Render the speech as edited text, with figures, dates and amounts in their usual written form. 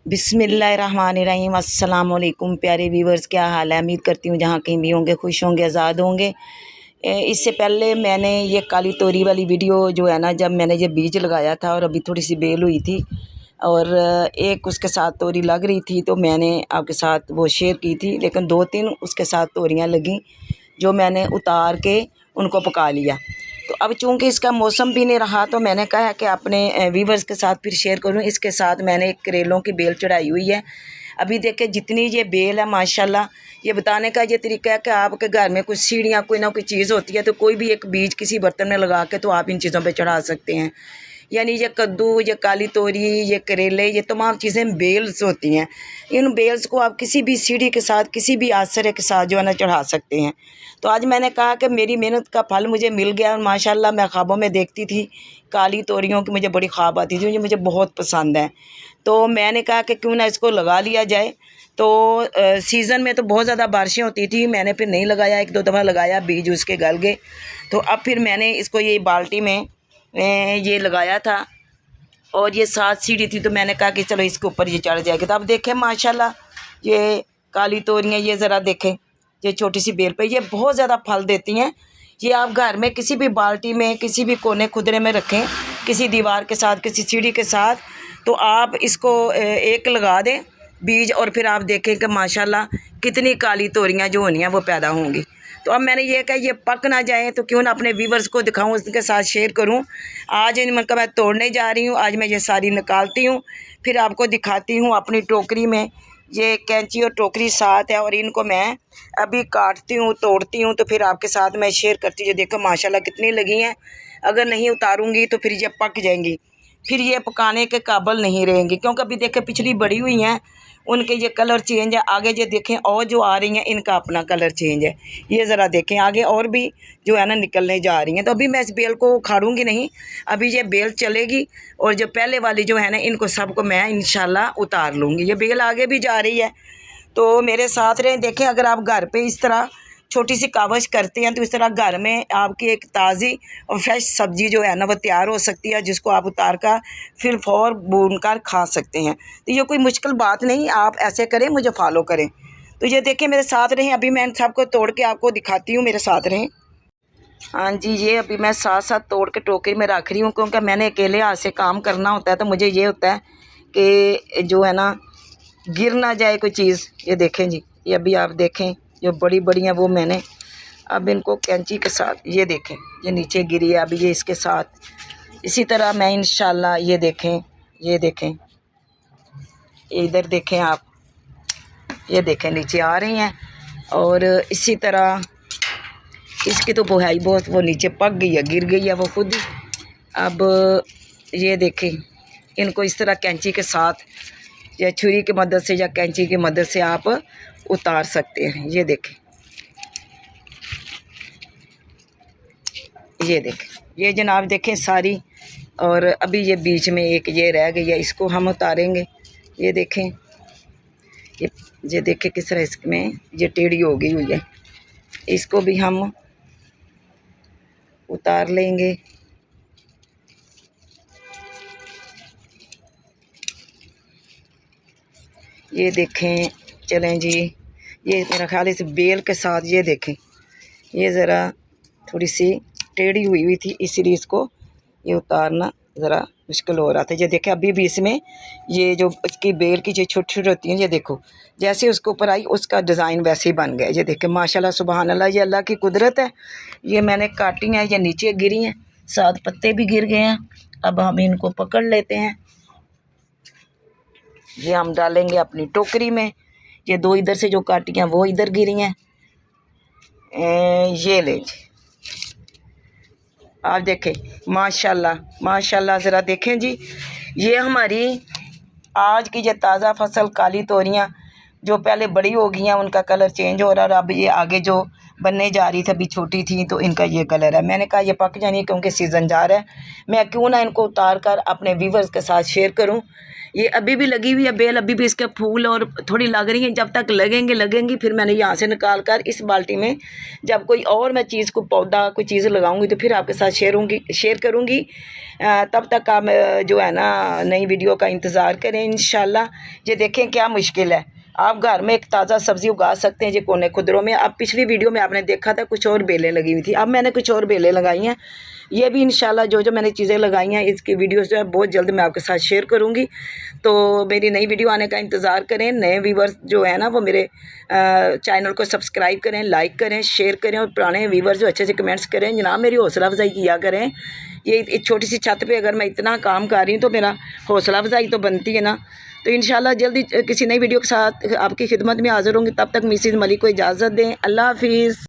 बिस्मिल्लाहिर्रहमानिर्रहीम। अस्सलाम वालेकुम प्यारे व्यूवर्स, क्या हाल है? उम्मीद करती हूँ जहाँ कहीं भी होंगे खुश होंगे, आज़ाद होंगे। इससे पहले मैंने ये काली तोरी वाली वीडियो जो है ना, जब मैंने ये बीज लगाया था और अभी थोड़ी सी बेल हुई थी और एक उसके साथ तोरी लग रही थी, तो मैंने आपके साथ वो शेयर की थी। लेकिन 2-3 उसके साथ तोरियाँ लगीं जो मैंने उतार के उनको पका लिया। तो अब चूँकि इसका मौसम भी नहीं रहा, तो मैंने कहा कि अपने व्यूवर्स के साथ फिर शेयर करूँ। इसके साथ मैंने एक करेलों की बेल चढ़ाई हुई है। अभी देखिए जितनी ये बेल है माशाल्लाह। ये बताने का ये तरीका है कि आपके घर में कुछ सीढ़ियाँ कोई ना कोई चीज़ होती है, तो कोई भी एक बीज किसी बर्तन में लगा के तो आप इन चीज़ों पे चढ़ा सकते हैं। यानी ये कद्दू, ये काली तोरी, ये करेले, ये तमाम चीज़ें बेल्स होती हैं। इन बेल्स को आप किसी भी सीढ़ी के साथ, किसी भी आश्चर्य के साथ जो है ना चढ़ा सकते हैं। तो आज मैंने कहा कि मेरी मेहनत का फल मुझे मिल गया और माशाल्लाह मैं ख्वाबों में देखती थी काली तोरियों की, मुझे बड़ी ख्वाब आती थी, मुझे बहुत पसंद है। तो मैंने कहा कि क्यों ना इसको लगा लिया जाए। तो सीज़न में तो बहुत ज़्यादा बारिशें होती थी, मैंने फिर नहीं लगाया। 1-2 दफ़ा लगाया, बीज उसके गल गए। तो अब फिर मैंने इसको ये बाल्टी में ये लगाया था और ये 7 सीढ़ी थी, तो मैंने कहा कि चलो इसके ऊपर ये चढ़ जाएगी। तो अब देखें माशाल्लाह ये काली तोरियाँ, ये ज़रा देखें, ये छोटी सी बेल पे ये बहुत ज़्यादा फल देती हैं। ये आप घर में किसी भी बाल्टी में, किसी भी कोने खुदरे में रखें, किसी दीवार के साथ, किसी सीढ़ी के साथ, तो आप इसको एक लगा दें बीज और फिर आप देखें कि माशाल्लाह कितनी काली तोरियाँ जो होनी हैं वो पैदा होंगी। तो अब मैंने ये कहा ये पक ना जाए तो क्यों ना अपने व्यूवर्स को दिखाऊं, उनके साथ शेयर करूं। आज इनका मैं तोड़ने जा रही हूं, आज मैं ये सारी निकालती हूं, फिर आपको दिखाती हूं अपनी टोकरी में। ये कैंची और टोकरी साथ है और इनको मैं अभी काटती हूँ, तोड़ती हूँ, तो फिर आपके साथ मैं शेयर करती हूँ। ये देखो माशाल्लाह कितनी लगी हैं। अगर नहीं उतारूँगी तो फिर ये पक जाएंगी, फिर ये पकाने के काबिल नहीं रहेंगी, क्योंकि अभी देखें पिछली बड़ी हुई हैं, उनके ये कलर चेंज है। आगे ये देखें और जो आ रही हैं इनका अपना कलर चेंज है। ये ज़रा देखें आगे और भी जो है ना निकलने जा रही हैं। तो अभी मैं इस बेल को उखाड़ूंगी नहीं, अभी ये बेल चलेगी और जो पहले वाली जो है ना इनको सबको मैं इंशाल्लाह उतार लूँगी। ये बेल आगे भी जा रही है, तो मेरे साथ रहें। देखें अगर आप घर पे इस तरह छोटी सी कावश करते हैं तो इस तरह घर में आपकी एक ताज़ी और फ्रेश सब्ज़ी जो है ना वो तैयार हो सकती है, जिसको आप उतार कर फिर फौर भून कर खा सकते हैं। तो ये कोई मुश्किल बात नहीं, आप ऐसे करें, मुझे फॉलो करें। तो ये देखें मेरे साथ रहें, अभी मैं इन सबको तोड़ के आपको दिखाती हूँ, मेरे साथ रहें। हाँ जी, ये अभी मैं साथ साथ तोड़ के टोकरी में रख रही हूँ, क्योंकि मैंने अकेले हाथ से काम करना होता है। तो मुझे ये होता है कि जो है ना गिर ना जाए कोई चीज़। ये देखें जी, ये अभी आप देखें जो बड़ी बड़ी हैं वो मैंने अब इनको कैंची के साथ, ये देखें ये नीचे गिरी है, अभी ये इसके साथ इसी तरह मैं इंशाल्लाह, ये देखें, ये देखें, इधर देखें आप, ये देखें नीचे आ रही हैं। और इसी तरह इसकी तो बुहाई बहुत, वो नीचे पक गई है, गिर गई है वो खुद ही। अब ये देखें इनको इस तरह कैंची के साथ या छुरी की मदद से या कैंची की मदद से आप उतार सकते हैं। ये देखें, ये देखें, ये जनाब देखें सारी। और अभी ये बीच में एक ये रह गई है, इसको हम उतारेंगे। ये देखें, ये देखें किस तरह इसमें ये टेढ़ी हो गई हुई है, इसको भी हम उतार लेंगे। ये देखें, चलें जी, ये मेरा ख्याल है इस बेल के साथ, ये देखें ये ज़रा थोड़ी सी टेढ़ी हुई थी, इसीलिए इसको ये उतारना ज़रा मुश्किल हो रहा था। ये देखें अभी भी इसमें ये जो इसकी बेल की जो छोटी छोटी होती हैं, ये देखो जैसे उसके ऊपर आई उसका डिज़ाइन वैसे ही बन गया। ये देखें माशाल्लाह सुबहान अल्लाह, ये अल्लाह की कुदरत है। ये मैंने काटी हैं, ये नीचे गिरी हैं, 7 पत्ते भी गिर गए हैं। अब हम इनको पकड़ लेते हैं, ये हम डालेंगे अपनी टोकरी में। ये 2 इधर से जो काटी हैं वो इधर गिरी हैं। ये ले जी, आप देखें माशाल्लाह माशाल्लाह, ज़रा देखें जी, ये हमारी आज की जो ताज़ा फसल काली तोरियाँ जो पहले बड़ी हो गई हैं, उनका कलर चेंज हो रहा है। और अब ये आगे जो बनने जा रही थी, अभी छोटी थी, तो इनका ये कलर है। मैंने कहा ये पक जानी क्योंकि सीज़न जा रहा है, मैं क्यों ना इनको उतार कर अपने व्यूवर्स के साथ शेयर करूं। ये अभी भी लगी हुई है बेल, अभी भी इसके फूल और थोड़ी लग रही हैं। जब तक लगेंगी फिर मैंने यहाँ से निकाल कर इस बाल्टी में, जब कोई और मैं चीज़ को पौधा कोई चीज़ लगाऊंगी तो फिर आपके साथ शेयर करूँगी। तब तक आप जो है ना नई वीडियो का इंतज़ार करें इंशाल्लाह। ये देखें क्या मुश्किल है, आप घर में एक ताज़ा सब्ज़ी उगा सकते हैं। ये कोने खुदरों में, अब पिछली वीडियो में आपने देखा था कुछ और बेलें लगी हुई थी, अब मैंने कुछ और बेलें लगाई हैं। ये भी इंशाल्लाह जो मैंने चीज़ें लगाई हैं इसकी वीडियोस जो है बहुत जल्द मैं आपके साथ शेयर करूँगी। तो मेरी नई वीडियो आने का इंतज़ार करें। नए व्यूवर्स जो है ना वो मेरे चैनल को सब्सक्राइब करें, लाइक करें, शेयर करें, और पुराने व्यूवर्स जो अच्छे से कमेंट्स करें जनाब, मेरी हौसला अफजाई किया करें। ये एक छोटी सी छत पे अगर मैं इतना काम कर रही हूँ तो मेरा हौसला अफजाई तो बनती है ना। तो इंशाल्लाह जल्दी किसी नई वीडियो के साथ आपकी खिदमत में हाज़िर होंगी। तब तक मिसेज़ मलिक को इजाज़त दें। अल्लाह हाफिज़।